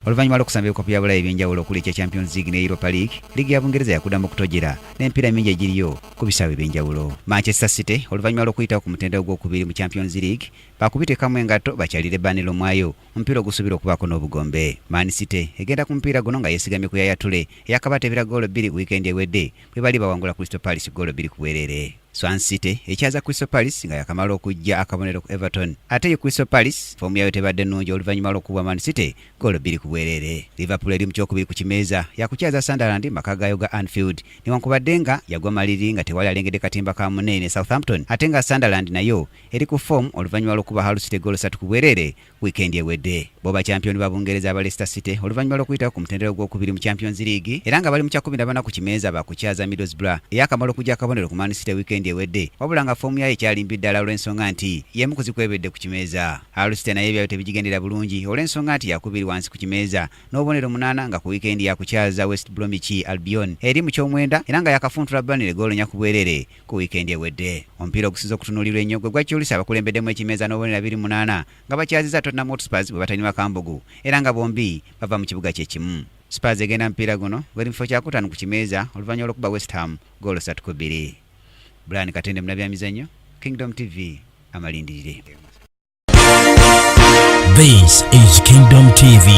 Oluvannyuma lw'okusamba ebikopo bya bulayi ebyenjawulo okuli ekya Champions League ne Europa League, liigi ya Bungereza yakuddamu okutojera n'emipiira mingi egiriyo ku bisaawe ebyenjawulo. Manchester City oluvannyuma lw'okuyitawo ku mutendera ogwokubiri mu Champions League bakubitekamu engatto bakyalira ebbaniro mwayo omupiira ogusuubira okubaako n'obugombe. Man City egenda ku mupiira guno nga yeesigamye ku Yaya Toure eyakabateebera goolo 2 wiikendi ewedde bwe bali bawangula Crystal Palace goolo 2 ku bwereere. Swansea City ekyaza Crystal Palace nga yakamala okujja akabonero ku Everton. Ate Crystal Palace foomu yayo tebadde nnungi oluvannyuma lw'okubwa Man City goolo 2 ku bwereere. Liverpool eri mu kyokubiri ku kimeeza yakukyaza Sunderland maka gayo ga Anfield newankubadde nga yagwa maliri nga tewali alengedde katimba ka munene Southampton, ate nga Sunderland nayo eri ku foomu oluvannyuma lw'okuba Hull City goolo 3 ku bwereere wiikendi ewedde. Boba champion ba Bungereza aba Leicester City oluvannyuma lw'okuyitawo ku mutendera ogwokubiri mu Champions League era nga bali mu 14 ku kimeeza bakukyaza Middlesbrough eyakamala okujja akabonero ku Man City wiikendi ewedde, wabula nga foomu yayo ekyalimbi ddala olw'ensonga nti yemu kuzikwebedde ku kimeeza. Hull City naye ebyayo tebigigendera bulungi olw'ensonga nti yakubiri wansi ku kimeeza n'obubonero 8 nga ku wiikendi yakukyaza West Bromwich Albion eri mu kyomwenda era nga yakafuntula Burnley goolo 4 ku bwereere ku wiikendi ewedde. Omupiira ogusiza okutunuulirwa ennyo gwe gwakyolisa abakulembeddemu ekimeeza n'obubonero 28 nga bakyaziza Tottenham Hotspur bwe batanyuma kambugu era nga bombi bava mu kibuga kye kimu. Spurs egenda mupiira guno bweri mu kifo kya 5 ku kimeeza oluvannyuma lw'okuba West Ham goolo 3 ku 2. Brian Katende munabyamizannyo, Kingdom TV amalindirire. This is Kingdom TV.